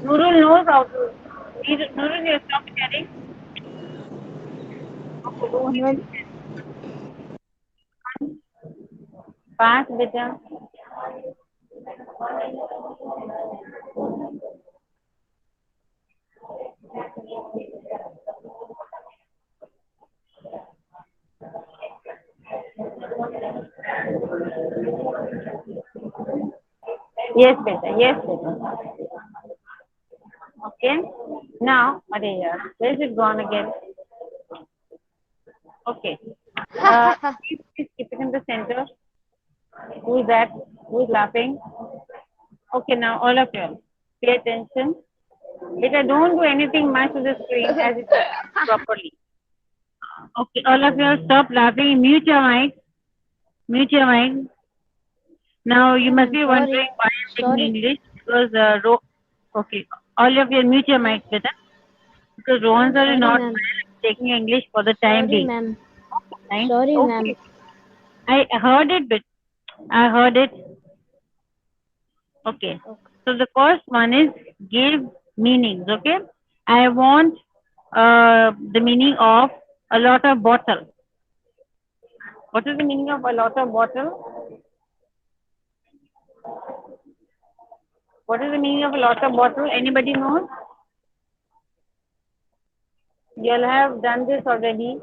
Nurul knows how to. Nurul, you stop sharing. Okay, do him. One. Pass, beta. Yes, beta. Yes, beta. Okay. Now, Maria, where is it gone again? Okay. Please keep it in the center. Who is that? Who is laughing? Okay, now all of you, pay attention. Beta, don't do anything much to the screen as it is properly. Okay, all of you stop laughing. Mute your mic. Mute your mic. Now you Ma'am, must I'm be wondering sorry. why I'm taking Sorry. English because okay, all of you mute your mic, beta, because Rohan's are Sorry, not ma'am. well, taking English for the time Sorry, being. ma'am. Right? Sorry, ma'am. Okay, I heard it, but I heard it. Okay. Okay. So the first one is give meanings. Okay. I want the meaning of a lot of bottle. What is the meaning of a lot of bottle? What is the meaning of a lot of bottle? Anybody knows? You'll have done this already.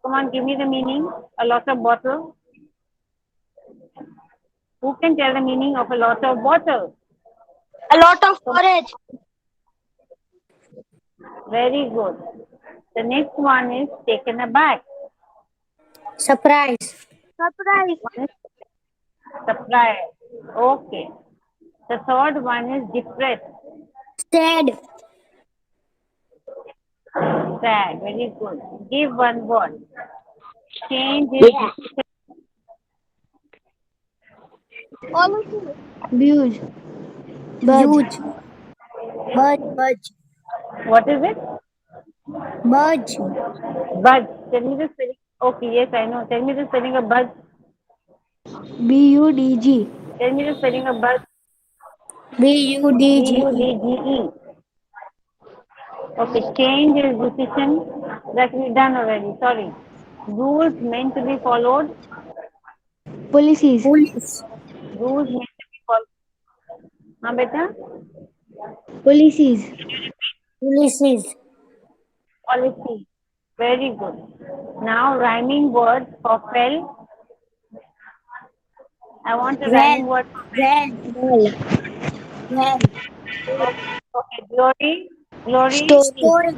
Come on, give me the meaning. A lot of bottle. Who can tell the meaning of a lot of bottle? A lot of So, courage. very good. The next one is taken aback. Surprise. Surprise. One is surprise. Okay. The third one is depressed. Sad. Sad. Very good. Give one word. Change is Yeah. Policy. Huge. Budge. Budge. Budge. what is it? Budge. Buzz. Tell me the spelling. Okay, yes, I know. Tell me the spelling of buzz. Budg. Tell me the spelling of buzz. B Budge. U D G E. Okay, change is decision. That we done already. Sorry. Rules meant to be followed. Policies. Police. Rules meant to be followed. हाँ बेटा. Policies. Policies. Policy. Very good. Now rhyming words for fell. I want a Well. rhyming word for Well. Well. Well. fell. Okay. Glory. Glory. Story. Story.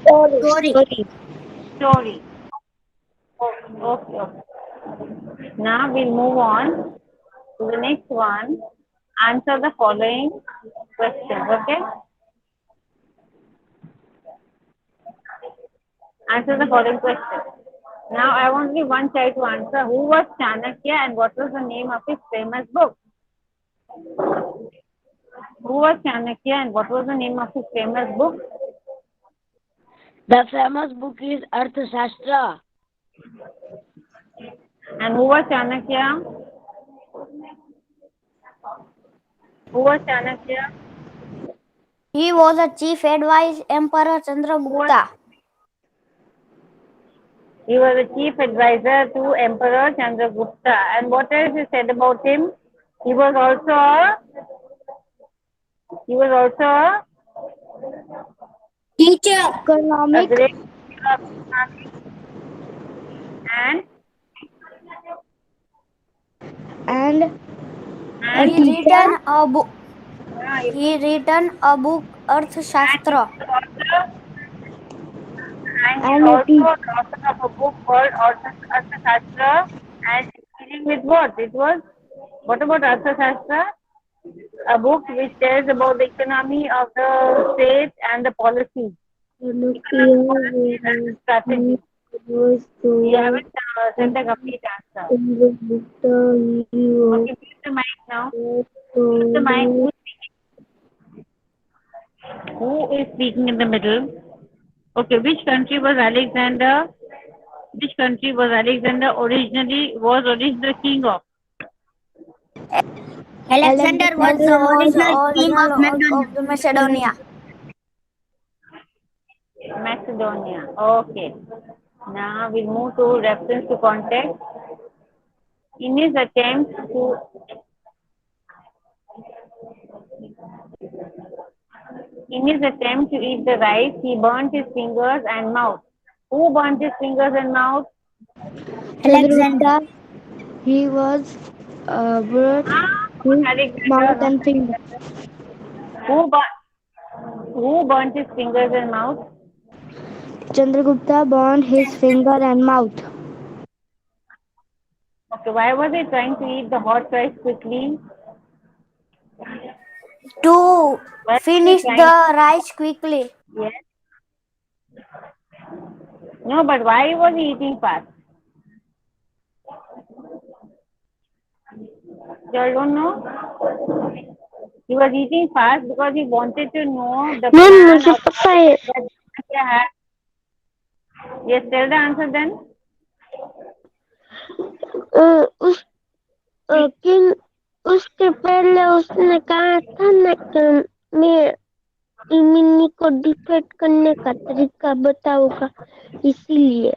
Story. Story. Story. Story. Okay. Okay. Okay. Now we'll move on to the next one. Answer the following questions. Okay. Answer the following question. Now I want only one child to answer. Who was Chanakya and what was the name of his famous book? Who was Chanakya and what was the name of his famous book? The famous book is Arthashastra. And who was Chanakya? Who was Chanakya? He was a chief advisor Emperor Who was, Chandragupta. he was the chief advisor to Emperor Chandragupta. And what else is said about him? He was also a, he was also Teacher. a Economic great teacher of economics and and and he written a book. he He written a book Arthashastra also and he's and a also the author of a book called Arthashastra and it's dealing with what? It was, what about Arthashastra? A book which tells about the economy of the state and the policies, economic policies and the strategies. was You towards haven't said the complete answer. Chandragupta. He was Okay, mute the mic now. Mute the mic. told Who is speaking in the middle? Okay, which country was Alexander? Which country was Alexander originally king of? Alexander was the original king of the Macedonia. Macedonia. Okay. Now we'll move to reference to context. In his attempt to eat the rice, he burnt his fingers and mouth. Who burnt his fingers and mouth? Alexander. He was brought his mouth Alexander. and finger. Who burnt his fingers and mouth? Chandragupta burned his finger and mouth. Okay. Why was he trying to eat the hot rice quickly? To Why was he finish trying? the rice quickly. Yes. No, but why was he eating fast? You all don't know? He was eating fast because he wanted to know the plan मुझे of पता है that Chanakya had. Yes, tell the answer then. उस किन उसके पहले उसने कहा था ना कि मैं इमिनी को डिफेट करने का तरीका बताऊंगा इसीलिए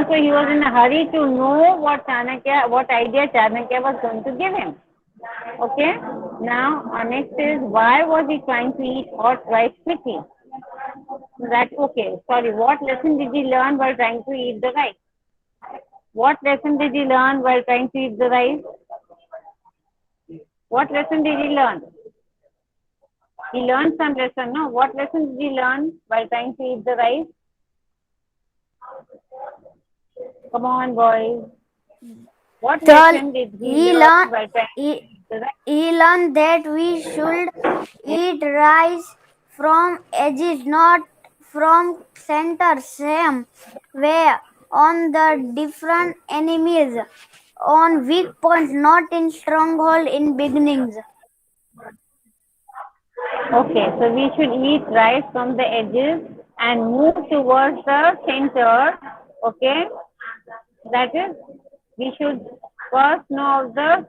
So he was in a hurry to know what idea Chanakya was going to give him. Okay. Now, next is why was he trying to eat hot rice quickly? That's okay. Sorry. What lesson did he learn while trying to eat the rice? What lesson did he learn while trying to eat the rice? What lesson did he learn? He learned some lesson, no? What lesson did he learn while trying to eat the rice? Come on, boys. What lesson did he learn while trying to eat the rice? He learned that we should eat rice from edges, not from center. Same way on the different enemies, on weak points, not in stronghold in beginnings. Okay, so we should eat rice from the edges and move towards the center. Okay, that is, we should first know the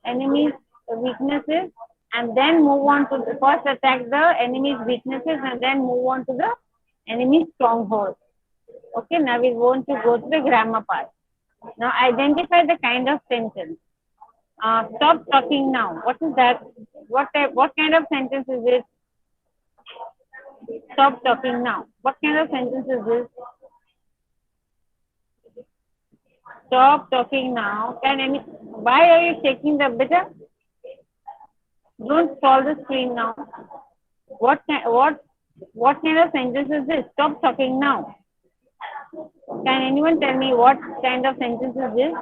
enemy's weaknesses and then move on to first attack the enemy's weaknesses and then move on to the enemy's stronghold. Okay, now we want to go to the grammar part. Now identify the kind of sentence. Stop talking now. What is that? What kind of sentence is it? Stop talking now. What kind of sentence is this? Stop talking now. Why are you shaking the beta? Don't scroll the screen now. What kind of sentence is this? Stop talking now. Can anyone tell me what kind of sentence is this?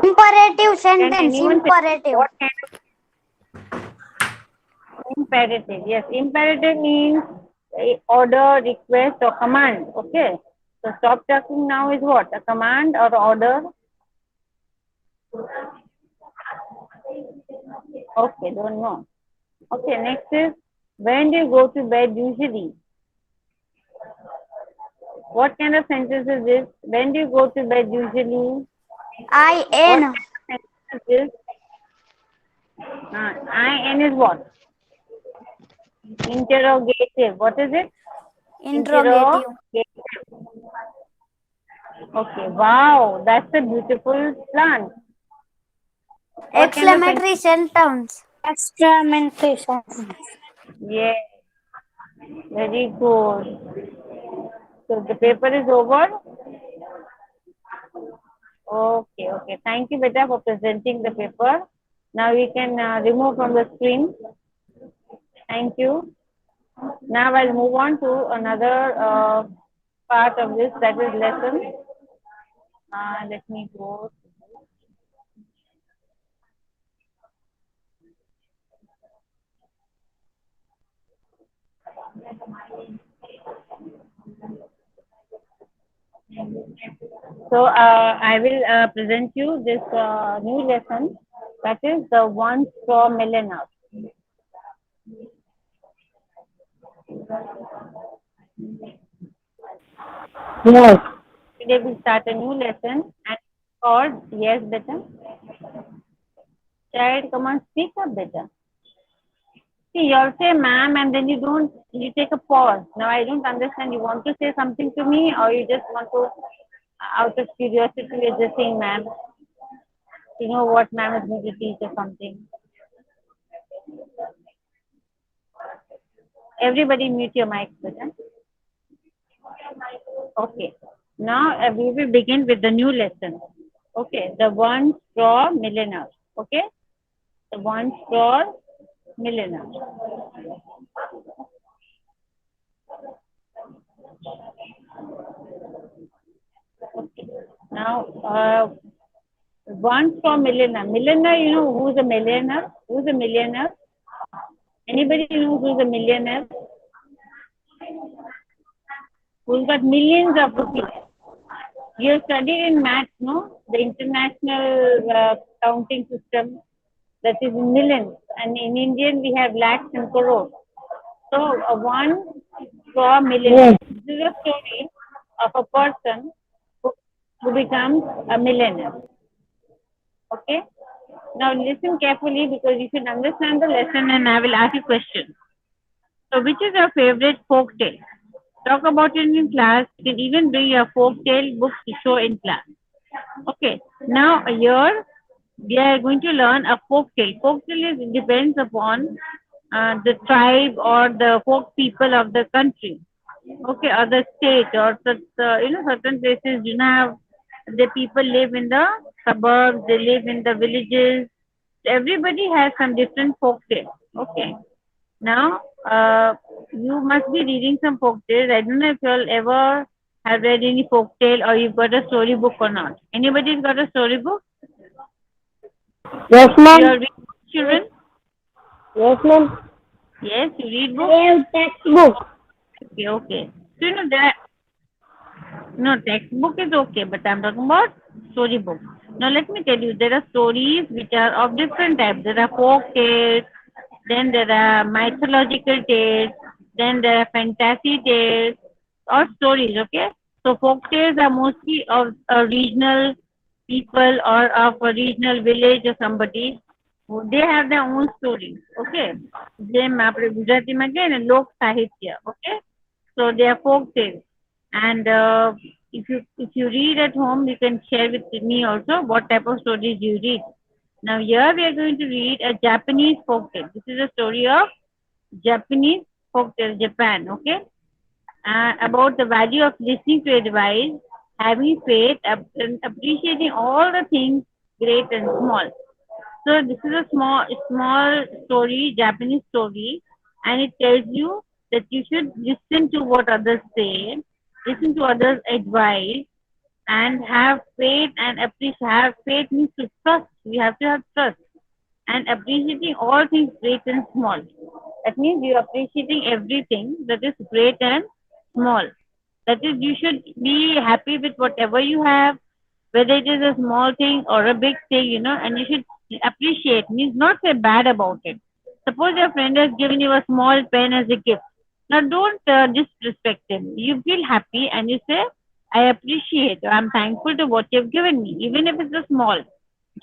Imperative Can sentence. anyone tell me Imperative. what kind of imperative? Yes, imperative means order, request, or command. Okay. So stop talking now is what? A command or order? Okay, don't know. Okay, next is when do you go to bed usually? What kind of sentence is this? When do you go to bed usually? What IN. kind of sentence is this? IN is what? Interrogative. What is it? Interrogative. Okay, wow, that's a beautiful plant. What kind of Exclamatory sentence. exclamatory sentence Yeah, very good. So the paper is over. Okay, okay. Thank you, Beta, for presenting the paper. Now we can remove from the screen. Thank you. Now I'll move on to another part of this, that is lesson. Let me go. So I will present you this new lesson, that is the one straw millionaire. yes Today we start a new lesson and Or yes, beta. Child, come on, speak up, beta. See, you'll say ma'am and then you take a pause. Now I don't understand. You want to say something to me or you just want to, out of curiosity, you're just saying ma'am. You know what ma'am is going to teach or something. Everybody mute your mic, beta. Okay. Now we will begin with the new lesson. Okay. The one straw millionaire. Okay. The one straw millionaire. Okay. Now, one straw millionaire. Millionaire, you know who's a millionaire? Who's a millionaire? Anybody know who's a millionaire? Who's got millions of rupees? You studied in maths, no? The international counting system that is in millions. And in Indian, we have lakhs and crores. So, one straw millionaire. This is a story of a person who becomes a millionaire. Okay? Now, listen carefully because you should understand the lesson and I will ask you questions. So, which is your favorite folk tale? Talk about it in class. You can even bring your folk tale books to show in class. Okay. Now, here we are going to learn a folk tale. Folk tale is, depends upon the tribe or the folk people of the country. Okay, or the state or certain places you know have the people live in the suburbs, they live in the villages. Everybody has some different folk tales. Okay. Now, you must be reading some folk tales. I don't know if you'll ever have read any folk tale or you've got a story book or not. Anybody's got a story book? Yes, You are ma'am. reading, children? Yes, ma'am. Yes, you read I books? have textbook. Okay, okay. So, you know, no, textbook is okay, but I'm talking about storybook. Now, let me tell you, there are stories which are of different types. There are folk tales, then there are mythological tales, then there are fantasy tales or stories, okay? So, folk tales are mostly of a regional people or of a regional village or somebody. They have their own stories, okay? જેમ આપણે ગુજરાતીમાં કહીએ ને લોક સાહિત્ય, okay? So they are folk tales. And if you read at home, you can share with me also what type of stories you read. Now here we are going to read a Japanese folk tale. This is a story of Japanese folk tale, Japan. Okay, about the value of listening to advice, having faith, and appreciating all the things great and small. So this is a small story, Japanese story, and it tells you that you should listen to what others say, listen to others' advice, and have faith and appreciate. Have faith means to trust. We have to have trust and appreciating all things great and small. That means you are appreciating everything that is great and small. That is, you should be happy with whatever you have, whether it is a small thing or a big thing, and you should appreciate, means not say bad about it. Suppose your friend has given you a small pen as a gift. Now don't disrespect him. You feel happy and you say, I appreciate, I'm thankful to what you've given me, even if it's a small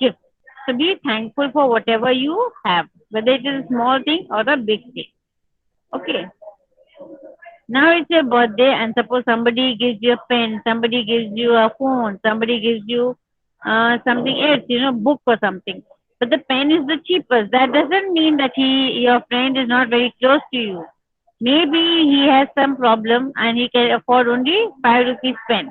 gift. So be thankful for whatever you have, whether it is a small thing or a big thing. Okay. Now it's your birthday, and suppose somebody gives you a pen, somebody gives you a phone, somebody gives you something else, book or something. But the pen is the cheapest. That doesn't mean that your friend is not very close to you. Maybe he has some problem and he can afford only 5 rupees pen.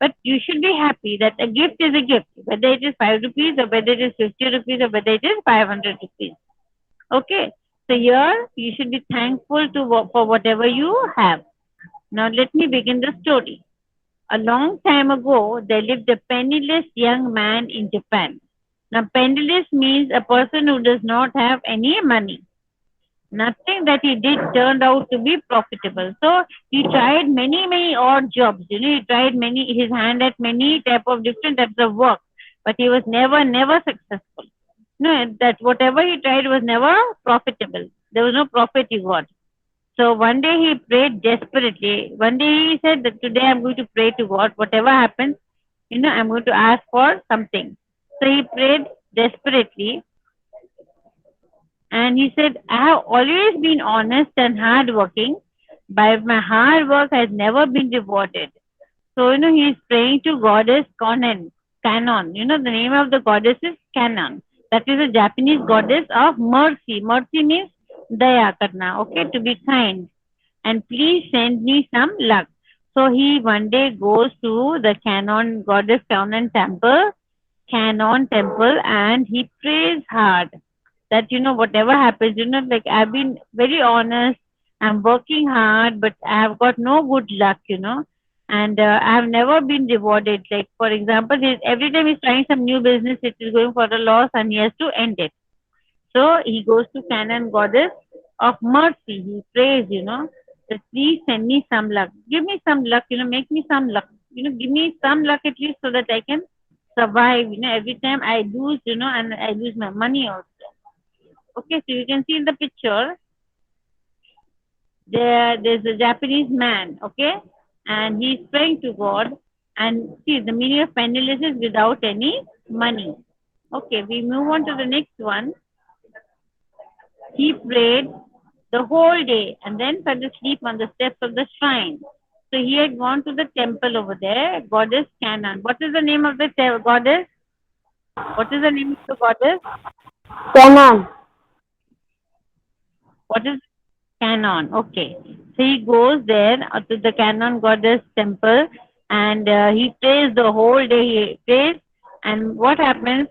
But you should be happy that a gift is a gift, whether it is 5 rupees or whether it is 50 rupees or whether it is 500 rupees. Okay. So here you should be thankful for whatever you have. Now let me begin the story. A long time ago, there lived a penniless young man in Japan. Now, penniless means a person who does not have any money. Nothing that he did turned out to be profitable. So he tried many odd jobs. He tried his hand at many different types of work, but he was never successful. No, that whatever he tried was never profitable. There was no profit he got. So one day he prayed desperately. One day he said that today I'm going to pray to God. Whatever happens, I'm going to ask for something. So he prayed desperately and he said, I have always been honest and hardworking, but my hard work has never been rewarded. So, he is praying to goddess Kanon. Kanon. The name of the goddess is Kanon. That is a Japanese goddess of mercy. Mercy means daya karna, okay, to be kind. And please send me some luck. So he one day goes to the Kanon, goddess Kanon temple, and he prays hard that, whatever happens, like I've been very honest, I'm working hard, but I have got no good luck, and I have never been rewarded. Like, for example, every time he's trying some new business, it is going for a loss and he has to end it. So he goes to Canon goddess of mercy. He prays, that please send me some luck. Give me some luck, make me some luck. Give me some luck at least so that I can survive. Every time I lose, and I lose my money also. Okay, so you can see in the picture, there's a Japanese man, okay, and he's praying to God. And see, the meaning of penniless is without any money. Okay, we move on to the next one. He prayed the whole day and then fell asleep on the steps of the shrine. So he had gone to the temple over there, goddess Canon. What is the name of the goddess? What is the name of the goddess? Canon. What is Canon? Okay. So he goes there to the Canon goddess temple and he prays the whole day. He prays, and what happens?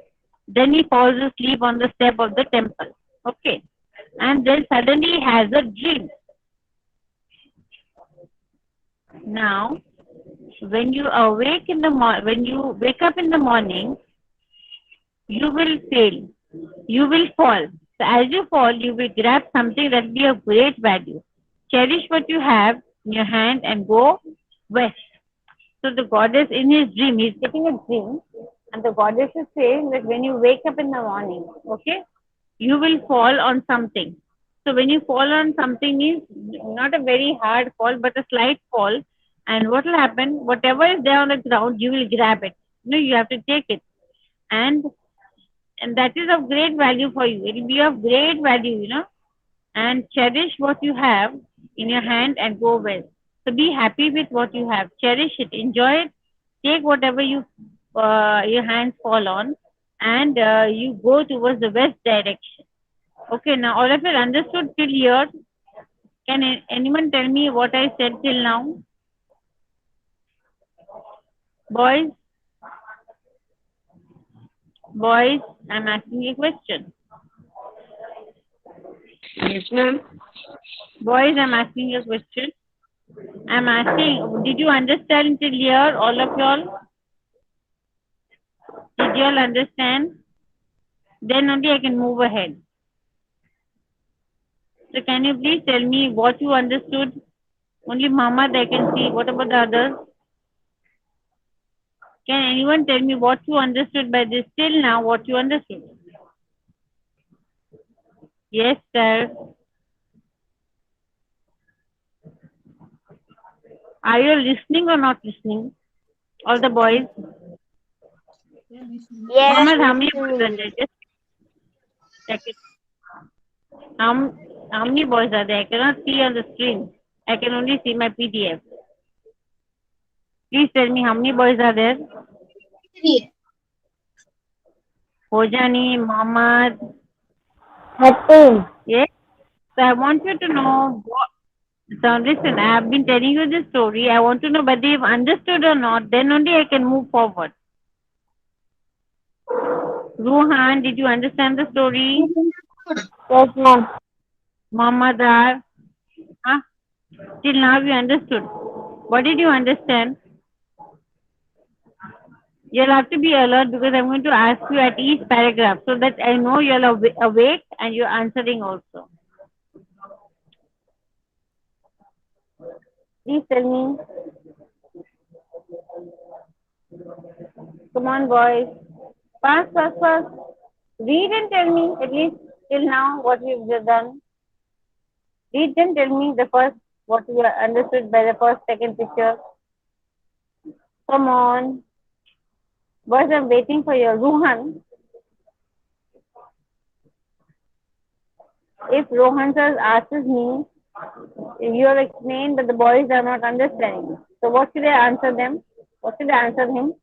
Then he falls asleep on the step of the temple. Okay. And then suddenly he has a dream. Now, when you when you wake up in the morning, you will fail. You will fall. So as you fall, you will grab something that will be of great value. Cherish what you have in your hand and go west. So the goddess in his dream, he's getting a dream, and the goddess is saying that when you wake up in the morning, okay, you will fall on something. So when you fall on something means not a very hard fall, but a slight fall. And what will happen? Whatever is there on the ground, you will grab it. You have to take it, and and that is of great value for you. It will be of great value, and cherish what you have in your hand and go well. So be happy with what you have. Cherish it. Enjoy it. Take whatever your hands fall on, and you go towards the west direction. Okay, now all of you understood till here. Can anyone tell me what I said till now? Boys, boys, I'm asking you a question. Yes, ma'am. Boys, I'm asking you a question. I'm asking, did you understand till here, all of y'all? Did y'all understand? Then only I can move ahead. So can you please tell me what you understood? Only Muhammad I can see. What about the others? Can anyone tell me what you understood by this till now? What you understood? Yes, sir. Are you listening or not listening? All the boys. Yes. Muhammad, how many boys are there? Just check it. How many boys are there? I cannot see on the screen. I can only see my PDF. Please tell me how many boys are there? Hojani, Muhammad. 13. Yes. So I want you to know what. So listen, I have been telling you this story. I want to know whether you've understood or not. Then only I can move forward. Ruhan, did you understand the story? Yes, ma'am. Muhammad, huh? Till now you understood. What did you understand? You'll have to be alert because I'm going to ask you at each paragraph so that I know you're awake and you're answering also. Please tell me. Come on, boys. Fast, fast, fast. Read and tell me at least till now what you've done. Read and tell me the first, what you understood by the first, second picture. Come on. Boys, I'm waiting for your Rohan. If Rohan sir asks me, you have explained that the boys are not understanding. So what should I answer them? What should I answer him?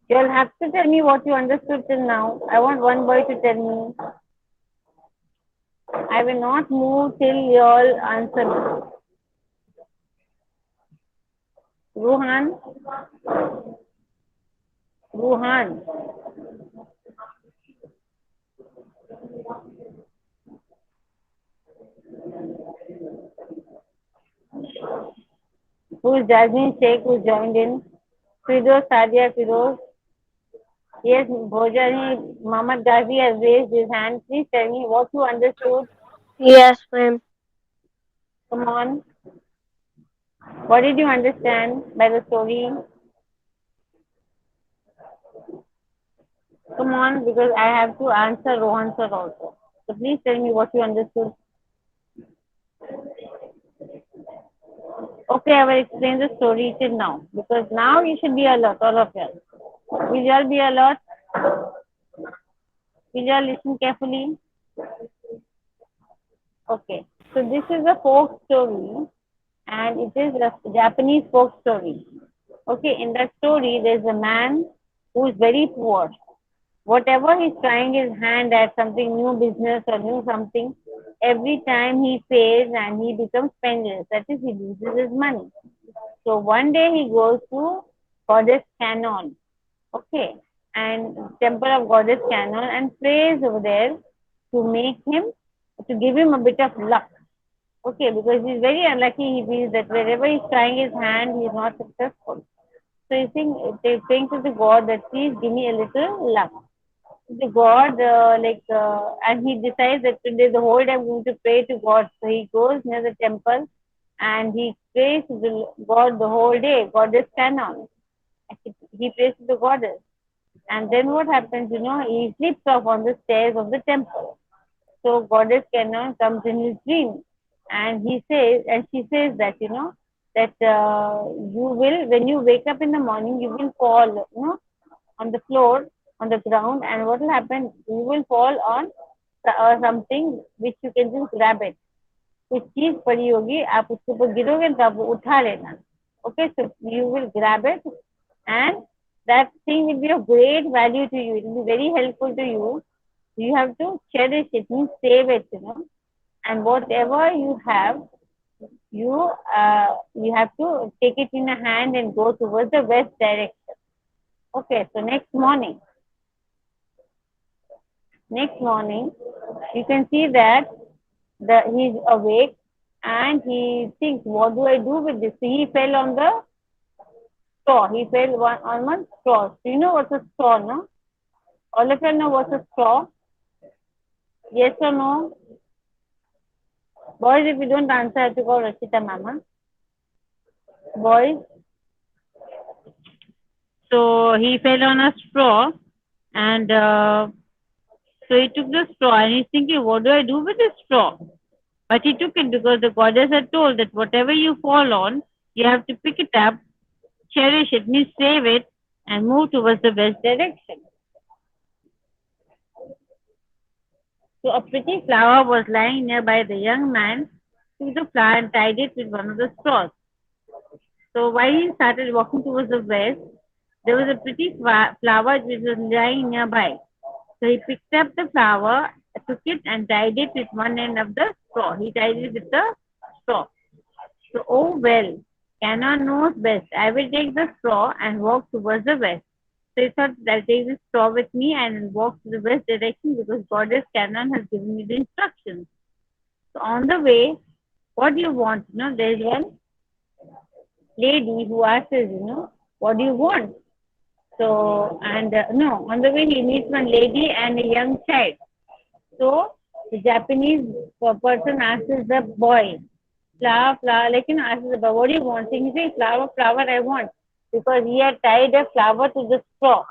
You'll have to tell me what you understood till now. I want one boy to tell me. I will not move till you all answer me. Ruhan, Ruhan, who is Jasmine Sheikh who joined in? Firoz, Sadia Firoz. Yes, Bhojani, Muhammad Ghazi has raised his hand. Please tell me what you understood. Yes, ma'am. Come on. What did you understand by the story? Come on, because I have to answer Rohan sir also. So please tell me what you understood. Okay, I will explain the story till now. Because now you should be alert, all of you. Will you all be alert? Will you all listen carefully? Okay. So this is a folk story and it is a Japanese folk story. Okay, in that story, there's a man who is very poor. Whatever he's trying his hand at something new business or new something, every time he fails and he becomes penniless. That is, he loses his money. So one day he goes to Goddess Canon, okay, and temple of Goddess Canon and prays over there to make him, to give him a bit of luck. Okay, because he's very unlucky. He feels that wherever he's trying his hand, he's not successful. So he's saying to the god that please give me a little luck. The god, and he decides that today the whole day I'm going to pray to God. So he goes near the temple and he prays to the god the whole day. Goddess Canon. He prays to the goddess. And then what happens, he slips off on the stairs of the temple. So Goddess Canon comes in his dream and she says that, that you will, when you wake up in the morning, you will fall, on the floor, on the ground, and what will happen, you will fall on something which you can just grab it. कुछ चीज पड़ी होगी आप उसके ऊपर गिरोगे तो आप वो उठा लेना. Okay, so you will grab it and that thing will be of great value to you. It will be very helpful to you. You have to cherish it, means save it, and whatever you have, you have to take it in a hand and go towards the west direction. Okay, so next morning, you can see that he's awake and he thinks, what do I do with this? So he fell on the straw. He fell on one straw. Do you know what's a straw, no? All of you know what's a straw? Yes or no? Boys, if you don't answer, I have to call Rashita Mama. Boys. So he fell on a straw and so he took the straw and he's thinking, what do I do with this straw? But he took it because the goddess had told that whatever you fall on, you have to pick it up, cherish it, means save it, and move towards the west direction. So a pretty flower was lying nearby. The young man took the flower and tied it with one of the straws. So while he started walking towards the west, there was a pretty flower which was lying nearby. So he picked up the flower, took it and tied it with one end of the straw. He tied it with the straw. So, oh well, Canon knows best. I will take the straw and walk towards the west. So he thought, I'll take the straw with me and walk to the west direction because Goddess Canon has given me the instructions. So on the way, what do you want? There's one lady who asks, what do you want? So, and no, on the way he meets one lady and a young child. So, the Japanese person asks the boy, flower, asks the boy, what do you want? So he says, flower, I want. Because he had tied a flower to the straw.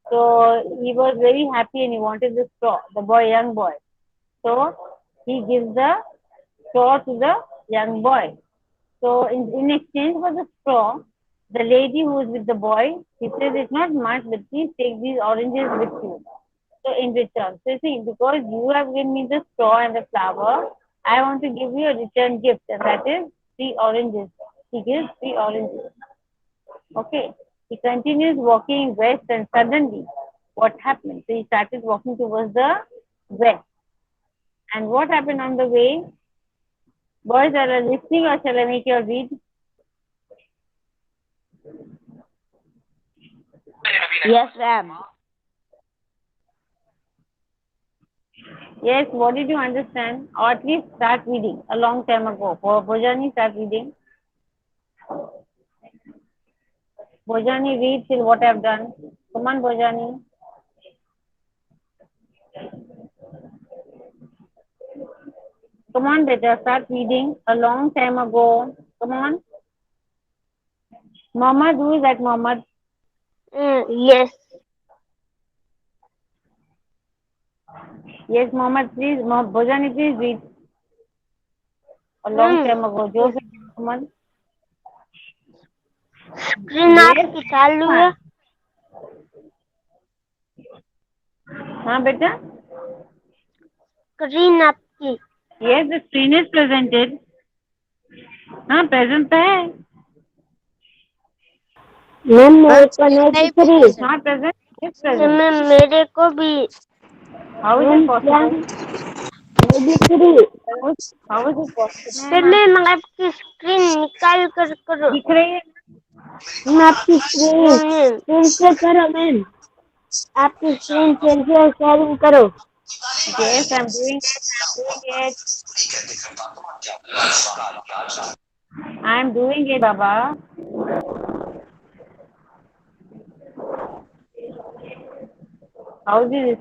So, he was very happy and he wanted the straw, the boy, young boy. So, he gives the straw to the young boy. So, in exchange for the straw, The lady who is with the boy, she says it's not much, but please take these oranges with you. So in return, so you see, because you have given me the straw and the flower, I want to give you a return gift, and that is 3 oranges. He gives 3 oranges. Okay. He continues walking west, and suddenly, what happened? So he started walking towards the west. And what happened on the way? Boys, are you listening, or shall I make you read? Yes, ma'am. Yes, what did you understand? Or at least start reading a long time ago. For Bojani, start reading. Bojani, read till what I've done. Come on, Bojani. Come on, beta, start reading a long time ago. Come on. Mohammed, who is that Mohammed? Yes. Yes, Mohammed, please. Bojani, please read a long time ago. Joseph, come on. Screen Yes. आपकी चालू है? हाँ बेटा. Screen आपकी? Yes, the screen is presented. हाँ, present तो है. Ma'am मेरे को नहीं दिख रही। Not present. Yes, तो present. मैम मेरे को भी How is it possible? नहीं दिख रही। How is it possible? फिर मैम आपकी स्क्रीन निकाल कर करो। दिख रही है. मैम आपकी स्क्रीन फिर से करो मैम। आपकी स्क्रीन फिर से शेयरिंग करो। Yes, I'm doing it. I'm doing it, Baba. How is it?